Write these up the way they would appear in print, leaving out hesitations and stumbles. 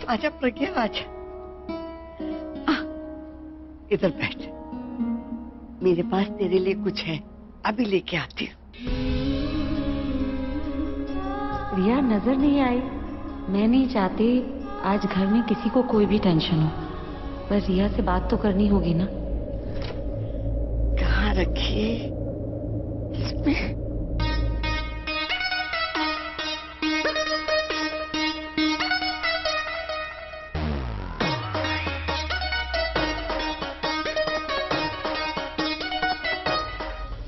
आजा प्रज्ञा, आजा। इधर बैठ, मेरे पास तेरे लिए कुछ है, अभी लेके आती हूँ। रिया नजर नहीं आई। मैं नहीं चाहती आज घर में किसी को कोई भी टेंशन हो, पर रिया से बात तो करनी होगी ना। कहाँ रखी इसमें?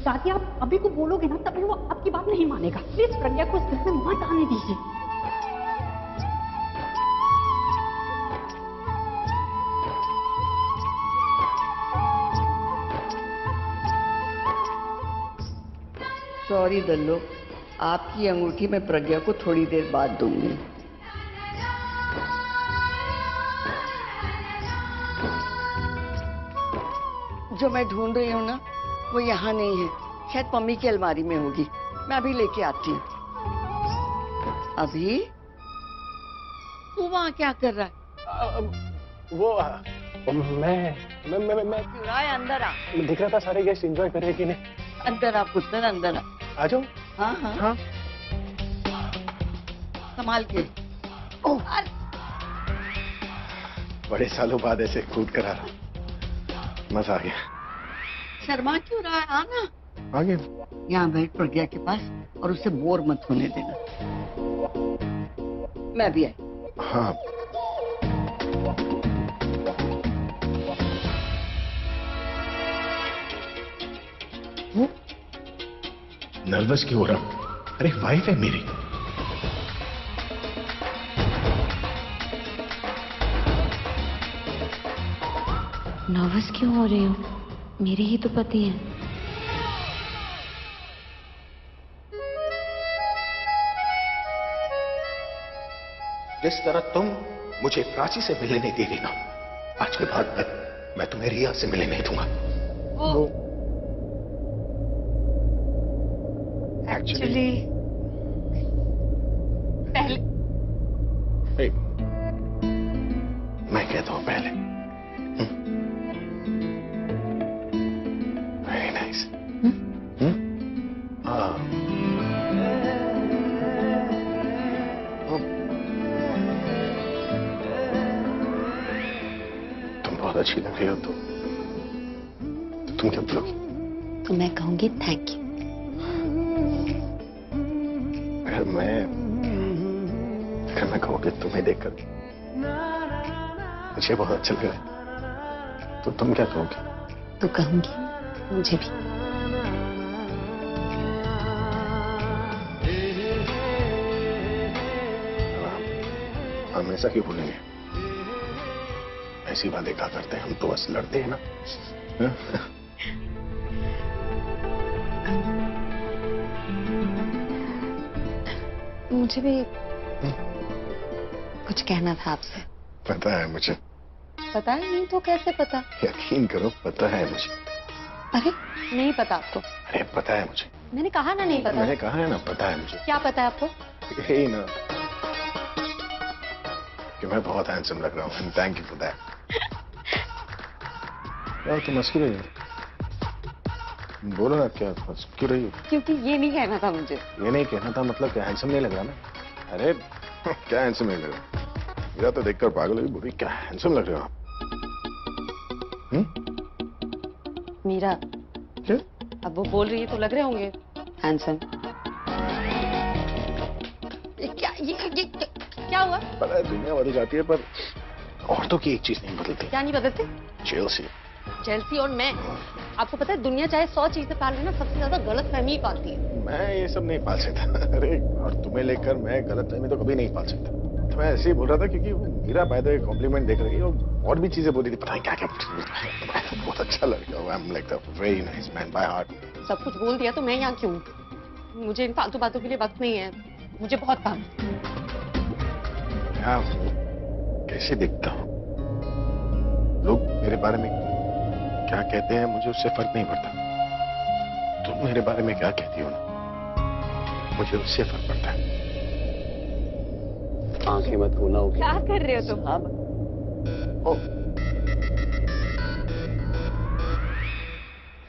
दादी, आप अभी को बोलोगे ना तभी वो आपकी बात नहीं मानेगा। प्लीज प्रज्ञा को इस घर में मत आने दीजिए। सॉरी दल्लो, आपकी अंगूठी मैं प्रज्ञा को थोड़ी देर बाद दूंगी। जो मैं ढूंढ रही हूँ ना, वो यहाँ नहीं है, शायद मम्मी की अलमारी में होगी। मैं अभी लेके आती हूँ। अभी तू वहाँ क्या कर रहा है? मैं अंदर आ। दिख रहा था सारे गेस्ट एंजॉय कर रहे कि नहीं। अंदर आ पुत्र, अंदर आ जाओ। हाँ हाँ हाँ, संभाल के। बड़े सालों बाद ऐसे कूद कर आ रहा, मजा आ गया। शर्मा क्यों रहा है? आना, आ गया। यहाँ बैठ प्रज्ञा के पास और उसे बोर मत होने देना। मैं भी आई। हाँ, नर्वस क्यों हो रहा? अरे वाइफ है मेरी। नर्वस क्यों हो रही हो? मेरे ही तो पति हैं। जिस तरह तुम मुझे प्राची से मिलने नहीं दे रही ना, आज के बाद मैं तुम्हें रिया से मिलने नहीं दूंगा। एक्चुअली पहले मैं कहता हूं पहले। Very nice. तुम बहुत अच्छी लग रही हो। तो तुम क्या बोलोगी? तो मैं कहूंगी थैंक यू। अगर मैं कहूँ कि तुम्हें देखकर मुझे बहुत अच्छा लगा, तो तुम क्या कहोगी? तो कहूंगी मुझे भी। हमेशा क्यों भूलेंगे? ऐसी बातें क्या करते हैं, हम तो बस लड़ते हैं ना। मुझे भी कुछ कहना था आपसे। पता है मुझे। पता है? नहीं तो कैसे पता? यकीन करो, पता है मुझे। अरे नहीं पता आपको? अरे पता है मुझे। मैंने कहा ना नहीं पता। मैंने कहा है ना, पता है मुझे। क्या पता है आपको? यही ना कि मैं बहुत हैंडसम लग रहा हूँ। Thank you for that. यार तुम हंस क्यों रही हो? बोलो ना, क्या हंस क्यों रही हो? क्योंकि ये नहीं कहना था मुझे। ये नहीं कहना था मतलब क्या हैंडसम नहीं लग रहा मैं? अरे क्या हैंडसम नहीं लग रहा? मेरा तो देखकर पागल हुई, बोली क्या हैंडसम लग रहे हो आप। मीरा, क्या? अब वो बोल रही है तो लग रहे होंगे हैंडसम। ये क्या हुआ? पता है दुनिया बदल जाती है, पर औरतों की एक चीज नहीं बदलती। क्या नहीं बदलते? जेलसी। जेलसी और मैं। आपको पता है दुनिया चाहे 100 चीजें पाल लेना, सबसे ज्यादा गलत फहमी पालती है। मैं ये सब नहीं पाल सकता। अरे और तुम्हें लेकर मैं गलत फहमी तो कभी नहीं पाल सकता। तो मैं ऐसे ही बोल रहा था क्योंकि Meera by the way compliment देख रही है और भी चीजें बोल रही थी, पता है क्या क्या। बहुत अच्छा लड़का हुआ, I am like the very nice man by heart. सब कुछ बोल दिया तो मैं यहाँ क्यों? मुझे इन फालतू बातों के लिए वक्त नहीं है, मुझे बहुत काम। कैसे दिखता हूँ, लोग मेरे बारे में क्या कहते हैं मुझे उससे फर्क नहीं पड़ता। तुम मेरे बारे में क्या कहती हो ना, मुझे उससे फर्क पड़ता है। आंखें मत खोलना, ओके? क्या कर रहे हो तुम? हाँ ओ,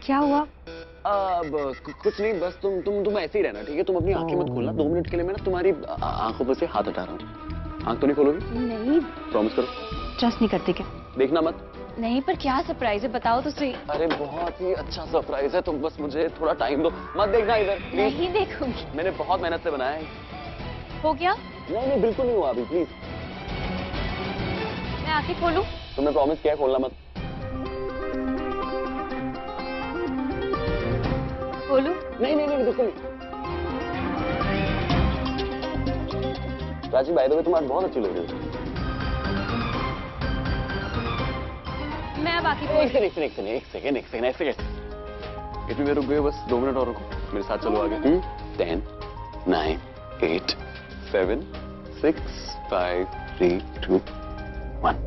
क्या हुआ? अब कुछ नहीं, बस तुम ऐसे ही रहना, ठीक है? तुम अपनी आंखें मत खोलना। 2 मिनट के लिए मैं ना तुम्हारी आंखों पर से हाथ हटा रहा हूँ। आंख तो नहीं खोलोगी? नहीं, प्रॉमिस करो। ट्रस्ट नहीं करते क्या? देखना मत। नहीं, पर क्या सरप्राइज है बताओ तो सही। अरे बहुत ही अच्छा सरप्राइज है, तुम बस मुझे थोड़ा टाइम दो। मत देखना इधर, प्लीज। नहीं देखूंगी। मैंने बहुत मेहनत से बनाया है। हो गया? नहीं बिल्कुल नहीं हुआ अभी, प्लीज। मैं आंखें खोलूं? तुमने प्रॉमिस किया है, खोलना मत। खोलूं? नहीं बिल्कुल नहीं। प्राची, बाय द वे तुम आज बहुत अच्छी लग रही हो। मैं अब आंखें एक सेकंड। इतनी देर रुक गए, बस 2 मिनट और रुको। मेरे साथ चलो आगे। 10, 9, 8, 7, 6, 5, 3, 2, 1।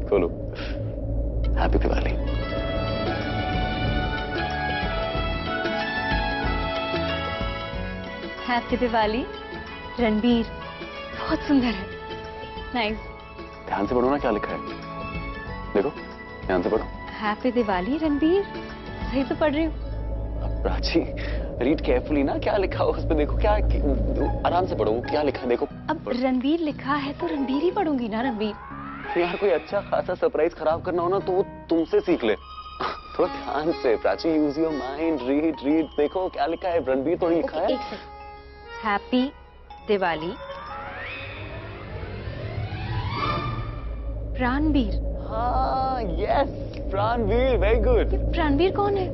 खोलो। हैप्पी दिवाली। हैप्पी दिवाली रणबीर। बहुत सुंदर है। नाइस। ध्यान से पढ़ो ना क्या लिखा है। देखो, ध्यान से पढ़ो। हैप्पी दिवाली रणबीर। सही तो पढ़ रही हूँ। अब प्राची, रीड केयरफुली ना, क्या लिखा हो उस पे। देखो क्या, आराम से पढ़ो, क्या लिखा है देखो। अब रणबीर लिखा है तो रणबीर ही पढ़ूंगी ना। रणबीर यार, कोई अच्छा खासा सरप्राइज खराब करना हो ना तो वो तुमसे सीख ले। थोड़ा ध्यान से Prachi, use your mind. Read देखो क्या लिखा है। रणबीर तो नहीं लिखा है। एक सेकंड। हैप्पी दिवाली प्राणवीर। हाँ, yes, Pranveer, very good. Pranveer कौन है?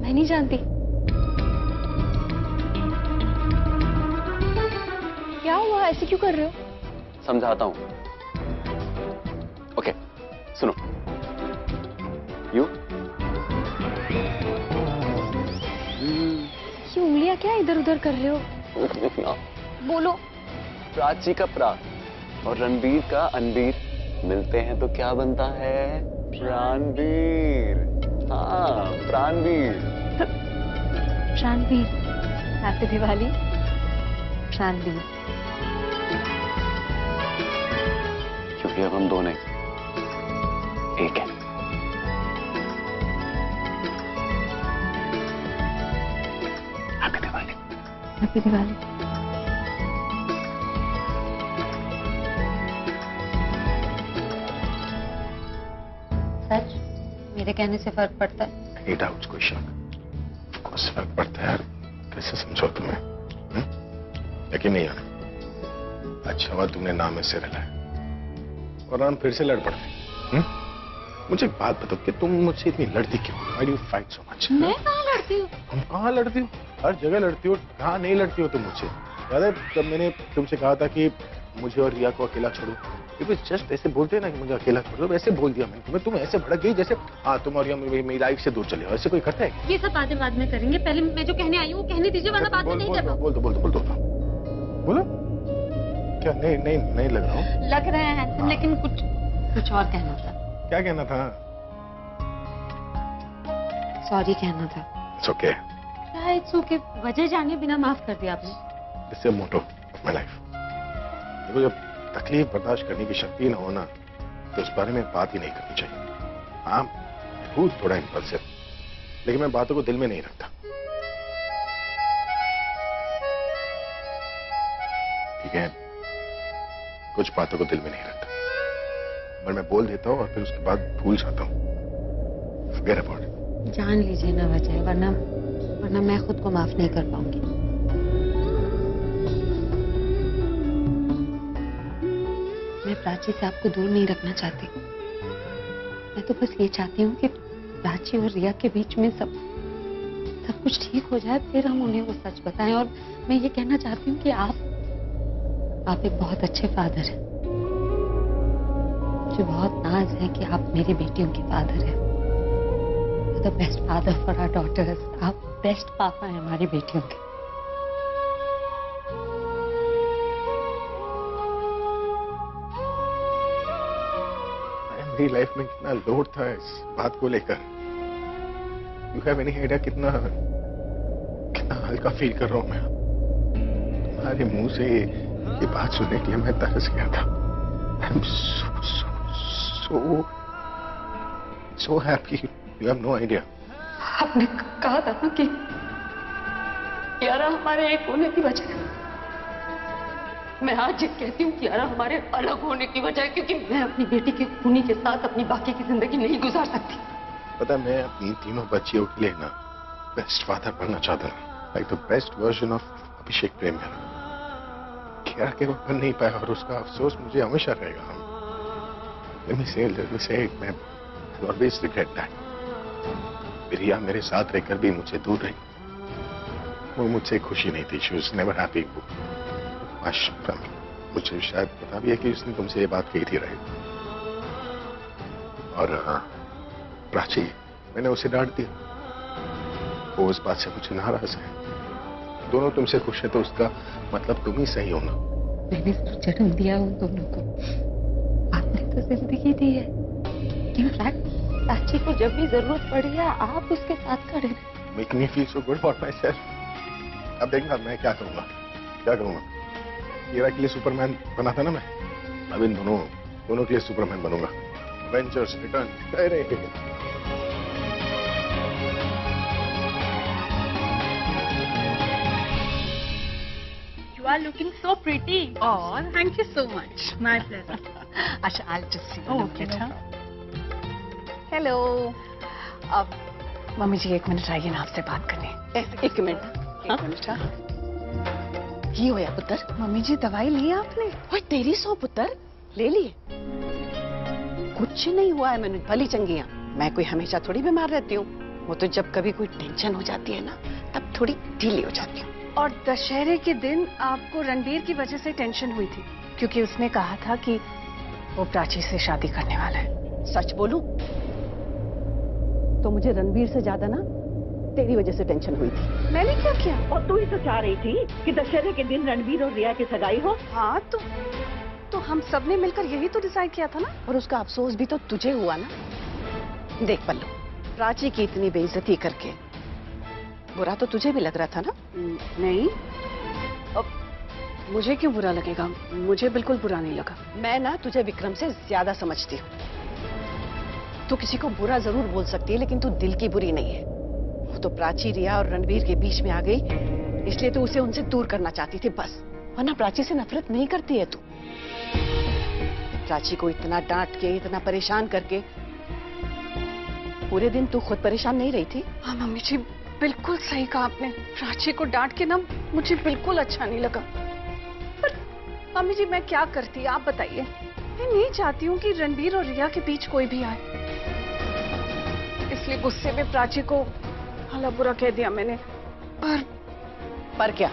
मैं नहीं जानती। क्या हुआ? ऐसे क्यों कर रहे हो? समझाता हूँ। ओके, सुनो। यू ये उंगलियां क्या इधर उधर कर रहे हो? बोलो। प्राची का प्रा और रणबीर का अनबीर मिलते हैं तो क्या बनता है? प्राणवीर। हाँ, प्राणवीर। प्राणवीर। हैप्पी दिवाली प्राणवीर। क्योंकि अब हम दोनों एक हैं। हैप्पी दिवाली। हैप्पी दिवाली। सच? मेरे कहने से फर्क पड़ता है? नहीं डाउट, कोई शक। कुछ फर्क पड़ता है यार। कैसे समझो तुम्हें? लेकिन नहीं यार, अच्छा हुआ तुमने नाम में से रला और हम फिर से लड़ पड़ते। मुझे एक बात बताओ कि तुम मुझसे इतनी लड़ती क्यों? Why do you fight so much? मैं कहाँ लड़ती हूँ? तुम कहाँ लड़ती हो? हर जगह लड़ती हो। कहाँ नहीं लड़ती हो तुम मुझसे? याद है जब मैंने तुमसे कहा था कि मुझे और रिया को अकेला छोड़ो? जस्ट ऐसे बोलते हैं ना कि मुझे अकेला छोड़ दो, वैसे बोल दिया मैंने तुम्हें। तुम ऐसे भड़क गई जैसे हाँ तुम और रिया मेरी लाइफ से दूर चले हो। ऐसे कोई करता है? ये सब बातें बाद में करेंगे, पहले मैं जो कहने आई हूँ वो कहने दीजिए, वरना बाद में नहीं करना। बोल दो बोलो। क्या नहीं लग रहा हूँ? लग रहे हैं, लेकिन कुछ और कहना था। क्या कहना था? सॉरी कहना था। It's okay. क्या इट्स ओके? वजह जाने बिना माफ कर दिया आपने। This is the motto of my life. देखो, जब तकलीफ बर्दाश्त करने की शक्ति ना हो ना तो उस बारे में बात ही नहीं करनी चाहिए। हाँ, मैं हूँ थोड़ा इम्पल्सिव, लेकिन मैं बातों को दिल में नहीं रखता। ठीक है, कुछ बातों को दिल में नहीं रखता, पर मैं बोल देता हूँ और फिर उसके बाद भूल जाता हूँ। Forget about it. जान लीजिए ना वजह, वरना मैं खुद को माफ नहीं कर पाऊंगी। मैं प्राची से आपको दूर नहीं रखना चाहती। मैं तो बस ये चाहती हूँ कि प्राची और रिया के बीच में सब कुछ ठीक हो जाए, फिर हम उन्हें वो सच बताएं। और मैं ये कहना चाहती हूँ कि आप एक बहुत अच्छे फादर हैं। मुझे बहुत नाज है कि आप मेरी बेटियों के फादर हैं। The best father for our daughters. आप बेस्ट पापा हैं हमारी बेटियों के। मेरी लाइफ में कितना लोड था इस बात को लेकर। यू हैव एनी आइडिया कितना हल्का फील कर रहा हूं मैं? तुम्हारे मुंह से ये बात सुनने के लिए मैं तरस गया था। I'm so happy. You have no idea. आपने कहा था ना कि यारा हमारे एक होने की वजह है। मैं आज ये कहती हूँ कि यारा हमारे अलग होने की वजह है, क्योंकि मैं अपनी बेटी की खूनी के साथ अपनी बाकी की जिंदगी नहीं गुजार सकती। पता है, मैं अपनी तीनों बच्चियों के लिए ना बेस्ट फादर बनना चाहता था, like the best version of Abhishek Prem. क्या के वो बन नहीं पाया और उसका अफसोस मुझे हमेशा रहेगा। Let me say it, मैं always regret that. प्रिया मेरे साथ रहकर भी मुझे दूर रही, वो मुझसे खुशी नहीं थी। She was never happy. मुझे शायद पता भी है कि उसने तुमसे ये बात कही थी, राइट? और प्राची, मैंने उसे डांट दिया। वो उस बात से मुझे नाराज है। दोनों तुमसे खुश है तो उसका मतलब तुम ही सही हो ना। मैंने सिर्फ जन्म दिया उन दोनों को, आपने तो जिंदगी दी है। इनफैक्ट प्राची को जब भी जरूरत पड़ी है आप उसके साथ खड़े रहे। Make me feel so good for my self. अब देखना मैं क्या करूंगा। हीरा के लिए सुपरमैन बना था ना मैं, अब इन दोनों के लिए सुपरमैन बनूंगा। Avengers return. अरे You are looking so pretty. Oh, thank you so much. My pleasure. Asha, I'll just see. Oh, okay. Hello. अब मम्मी जी 1 मिनट आइए ना, आपसे बात करनी। एक मिनट। हाँ? की होया पुत्र? मम्मी जी दवाई ली आपने? ओए तेरी सौ पुत्र ले लिए? कुछ नहीं हुआ है, मैंने भली चंगी हूं। मैं कोई हमेशा थोड़ी बीमार रहती हूँ। वो तो जब कभी कोई टेंशन हो जाती है ना, तब थोड़ी ढीली हो जाती हूँ। और दशहरे के दिन आपको रणबीर की वजह से टेंशन हुई थी, क्योंकि उसने कहा था कि वो प्राची से शादी करने वाला है। सच बोलूं तो मुझे रणबीर से ज्यादा ना तेरी वजह से टेंशन हुई थी। मैंने क्या किया? और तू ही तो चाह रही थी कि दशहरे के दिन रणबीर और रिया की सगाई हो। हाँ तो हम सब ने मिलकर यही तो डिसाइड किया था ना। और उसका अफसोस भी तो तुझे हुआ ना। देख पल्लू, प्राची की इतनी बेइज्जती करके बुरा तो तुझे भी लग रहा था ना? नहीं, अब मुझे क्यों बुरा लगेगा? मुझे बिल्कुल बुरा नहीं लगा। मैं ना तुझे विक्रम से ज्यादा समझती हूँ। तू किसी को बुरा जरूर बोल सकती है, लेकिन तू दिल की बुरी नहीं है। वो तो प्राची, रिया और रणबीर के बीच में आ गई, इसलिए तो उसे उनसे दूर करना चाहती थी बस। वरना प्राची से नफरत नहीं करती है तू। प्राची को इतना डांट के, इतना परेशान करके पूरे दिन तू खुद परेशान नहीं रही थी? हाँ मम्मी जी, बिल्कुल सही कहा आपने। प्राची को डांट के ना मुझे बिल्कुल अच्छा नहीं लगा। पर मम्मी जी मैं क्या करती, आप बताइए। मैं नहीं चाहती हूँ कि रणबीर और रिया के बीच कोई भी आए, इसलिए गुस्से में प्राची को भला बुरा कह दिया मैंने। पर क्या?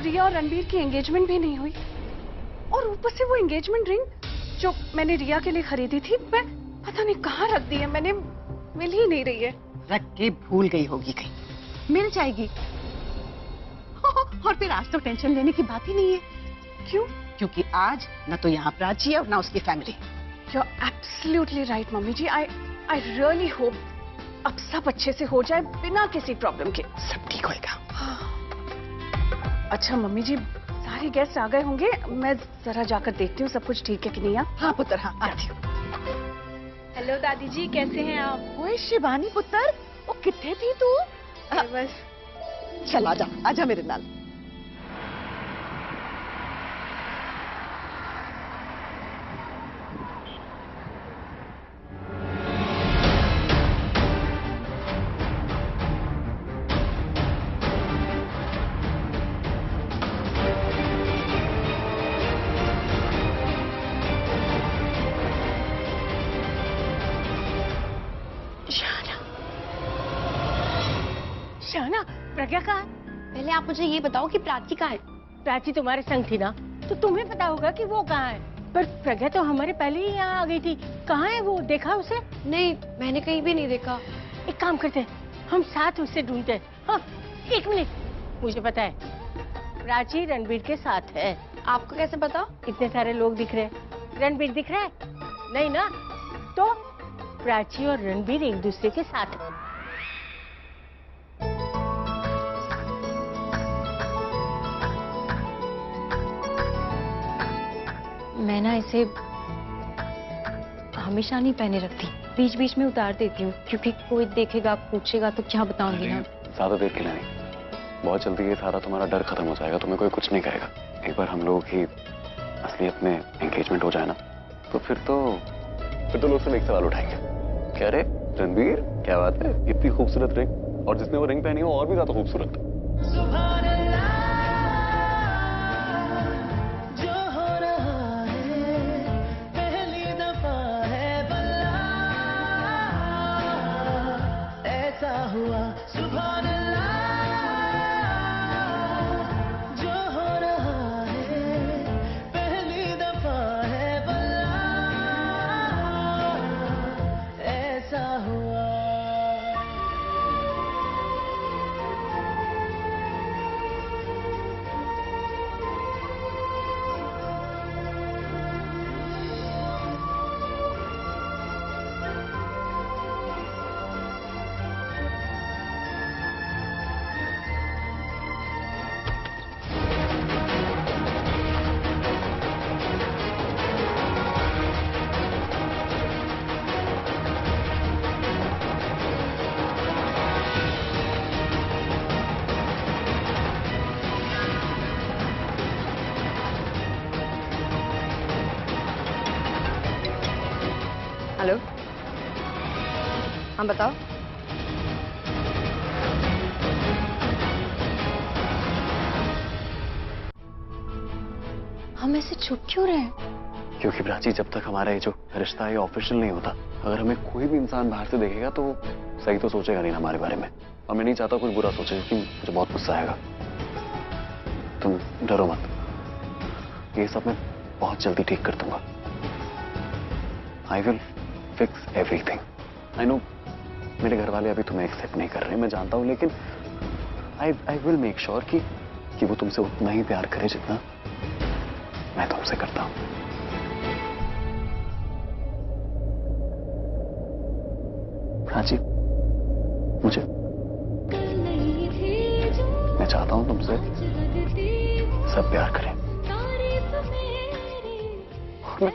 रिया और रणबीर की एंगेजमेंट भी नहीं हुई, और ऊपर से वो एंगेजमेंट रिंग जो मैंने रिया के लिए खरीदी थी, मैं पता नहीं कहाँ रख दी है। मैंने मिल ही नहीं रही है। रख के भूल गई होगी कहीं। मिल जाएगी। और फिर आज तो टेंशन लेने की बात ही नहीं है। क्यों? क्योंकि आज न तो यहाँ प्राची है और न उसकी family. You're absolutely right, mummy ji. I really hope अब सब अच्छे से हो जाए बिना किसी प्रॉब्लम के। सब ठीक होएगा। अच्छा मम्मी जी, सारे गेस्ट आ गए होंगे, मैं जरा जाकर देखती हूँ सब कुछ ठीक है कि नहीं। हाँ पुत्र, हाँ आती हूँ। हेलो दादी जी, कैसे हैं आप? ओए शिवानी पुत्र, वो कितने थी तू? बस चल आजा, आजा मेरे नाल। शाना, प्रज्ञा कहाँ है? पहले आप मुझे ये बताओ कि प्राची कहाँ है? प्राची तुम्हारे संग थी ना, तो तुम्हें पता होगा कि वो कहाँ है। पर प्रज्ञा तो हमारे पहले ही यहाँ आ गई थी। कहाँ है वो? देखा उसे? नहीं, मैंने कहीं भी नहीं देखा। एक काम करते हैं, हम साथ उसे ढूंढते हैं। हाँ, 1 मिनट। मुझे पता है, प्राची रणबीर के साथ है। आपको कैसे पता? इतने सारे लोग दिख रहे हैं। रणबीर दिख रहा है? नहीं ना, तो प्राची और रणबीर एक दूसरे के साथ है। मैं ना इसे हमेशा नहीं पहने रखती, बीच बीच में उतार देती हूँ, क्योंकि कोई देखेगा पूछेगा तो क्या बताऊंगी ना। ज्यादा देर के लिए नहीं, बहुत जल्दी ये सारा तुम्हारा डर खत्म हो जाएगा, तुम्हें कोई कुछ नहीं कहेगा। एक बार हम लोगों की असलियत में एंगेजमेंट हो जाए ना, तो फिर तो लोग सिर्फ एक सवाल उठाएंगे, क्या रे रणबीर, क्या बात है, इतनी खूबसूरत रिंग, और जिसने वो रिंग पहनी हो और भी ज्यादा खूबसूरत। हेलो, हाँ बताओ। हम ऐसे चुप क्यों रहे? क्योंकि प्राची, जब तक हमारा ये जो रिश्ता है ऑफिशियल नहीं होता, अगर हमें कोई भी इंसान बाहर से देखेगा तो सही तो सोचेगा नहीं हमारे बारे में, और मैं नहीं चाहता कुछ बुरा सोचे, क्योंकि मुझे बहुत गुस्सा आएगा। तुम डरो मत, ये सब मैं बहुत जल्दी ठीक कर दूंगा। I will fix everything. I know मेरे घर वाले अभी तुम्हें एक्सेप्ट नहीं कर रहे, मैं जानता हूं, लेकिन आई विल मेक श्योर कि वो तुमसे उतना ही प्यार करे जितना मैं तुमसे करता हूं। प्राची, मैं चाहता हूं तुमसे सब प्यार करें, और मैं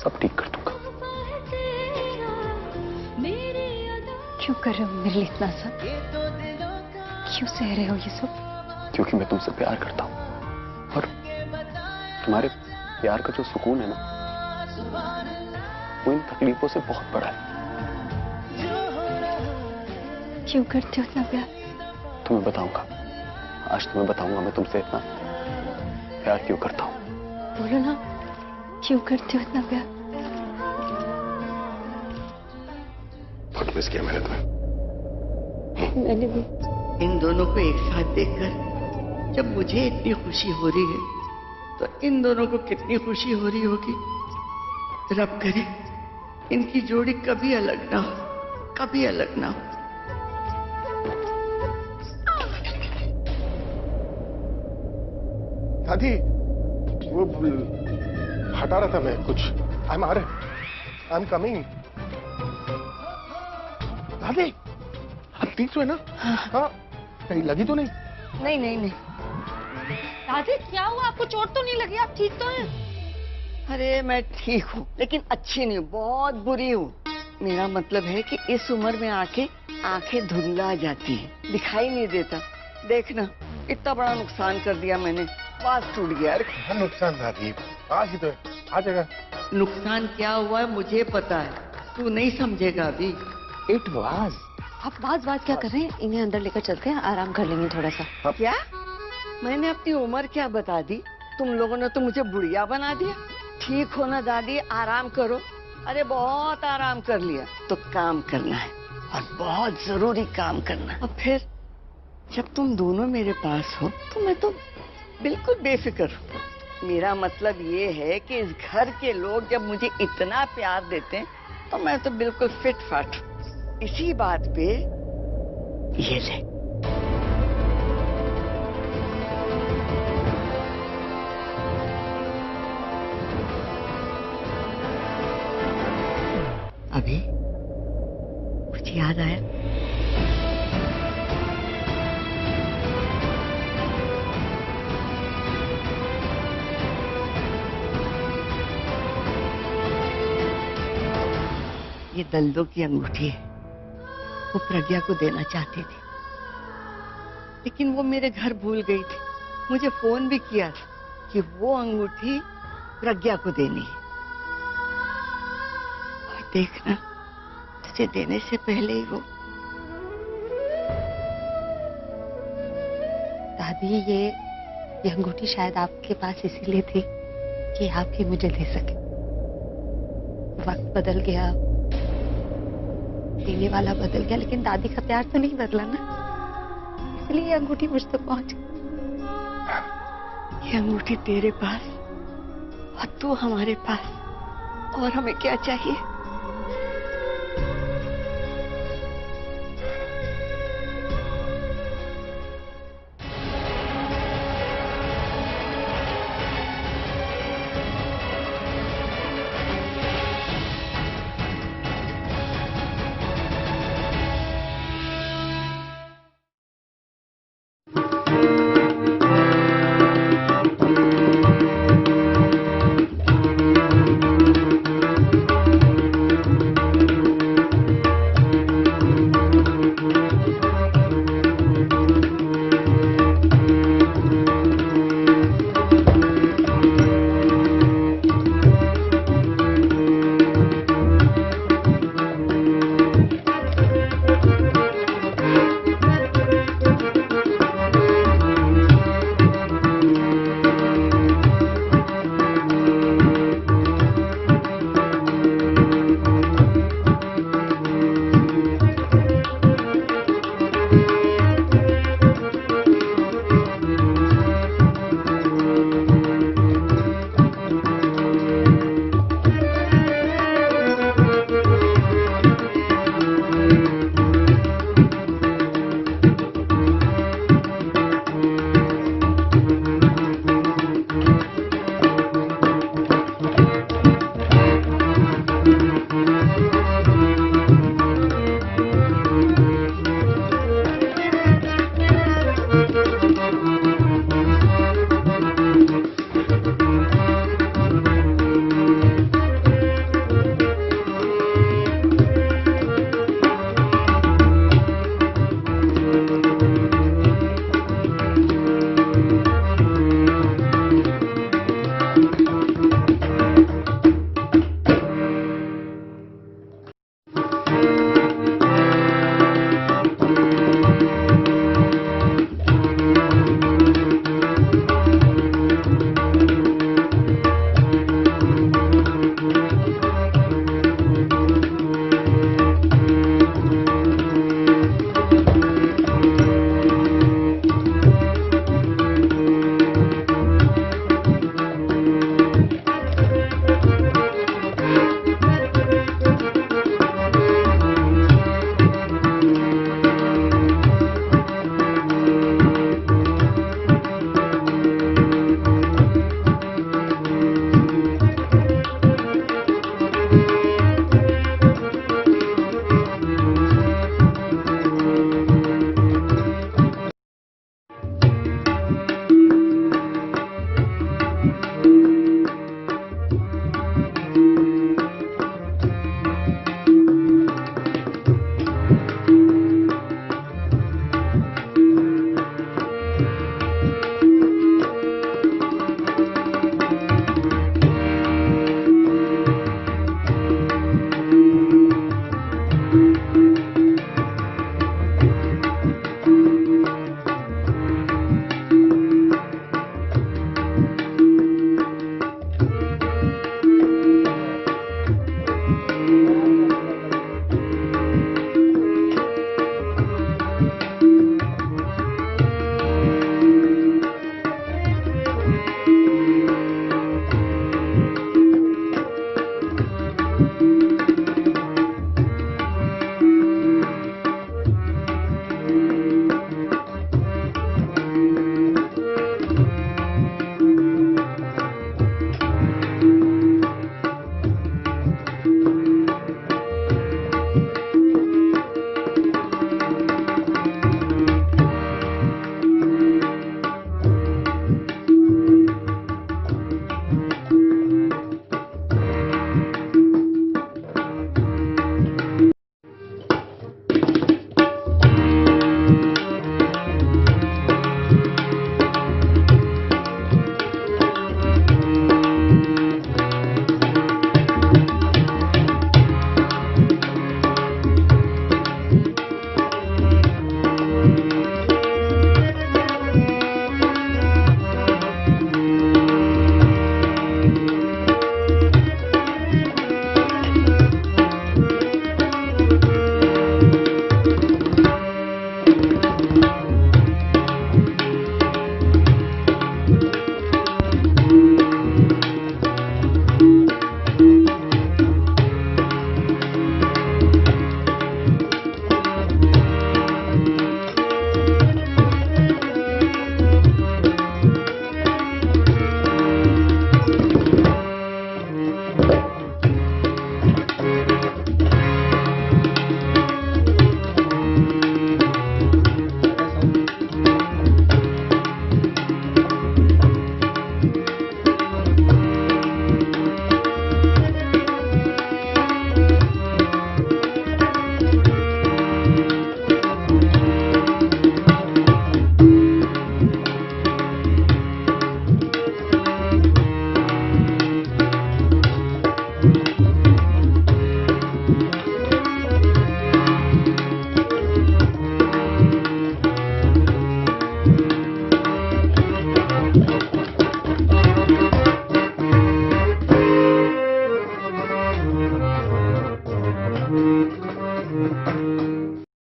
सब ठीक कर दूंगा। क्यों कर रहे हो मेरे लिए इतना सब? क्यों सह रहे हो ये सब? क्योंकि मैं तुमसे प्यार करता हूं, और तुम्हारे प्यार का जो सुकून है ना, वो इन तकलीफों से बहुत बड़ा है। क्यों करते हो इतना प्यार? तुम्हें बताऊंगा, आज तुम्हें बताऊंगा मैं तुमसे इतना प्यार क्यों करता हूं। बोलो ना, क्यों करते हो इतना प्यार? बहुत मिस किया मैंने तुम्हें। मैंने भी। इन दोनों को एक साथ देखकर जब मुझे इतनी खुशी हो रही है, तो इन दोनों को कितनी खुशी हो रही होगी। रब करे इनकी जोड़ी कभी अलग ना हो, कभी अलग ना हो। दादी, वो हटा रहा था मैं कुछ। I am coming. दादी, आप ठीक तो है ना? हाँ, कहीं लगी तो नहीं? नहीं नहीं नहीं। दादी क्या हुआ, आपको चोट तो नहीं लगी? आप ठीक तो हैं? अरे मैं ठीक हूँ, लेकिन अच्छी नहीं हूँ, बहुत बुरी हूँ। मेरा मतलब है कि इस उम्र में आके आंखें धुंधला जाती है, दिखाई नहीं देता। देखना, इतना बड़ा नुकसान कर दिया मैंने, बात टूट गया। अरे क्या नुकसान दादी, आज ही तो है, आ जाएगा। नुकसान क्या हुआ है मुझे पता है, तू नहीं समझेगा अभी। It was. आप बात क्या कर रहे हैं? इन्हें अंदर लेकर चलते हैं, आराम कर लेंगे थोड़ा सा। क्या? मैंने अपनी उम्र क्या बता दी? तुम लोगों ने तो मुझे बुढ़िया बना दिया। ठीक हो ना दादी, आराम करो। अरे बहुत आराम कर लिया, तो काम करना है, और बहुत जरूरी काम करना। अब फिर जब तुम दोनों मेरे पास हो तो मैं तो बिल्कुल बेफिक्र हूँ। मेरा मतलब ये है कि इस घर के लोग जब मुझे इतना प्यार देते हैं तो मैं तो बिल्कुल फिट फाट हूँ। इसी बात पे ये ले। अभी कुछ याद आया? ये दल्दो की अंगूठी है, वो प्रज्ञा को देना चाहती थी, लेकिन वो मेरे घर भूल गई थी। मुझे फोन भी किया था कि वो अंगूठी प्रज्ञा को देनी है। और देखना, तुझे देने से पहले ही वो। दादी, ये अंगूठी शायद आपके पास इसीलिए थी कि आप ही मुझे दे सके। वक्त बदल गया, देने वाला बदल गया, लेकिन दादी का प्यार तो नहीं बदला ना, इसलिए ये अंगूठी मुझ तक पहुंच गई। ये अंगूठी तेरे पास और तू हमारे पास, और हमें क्या चाहिए?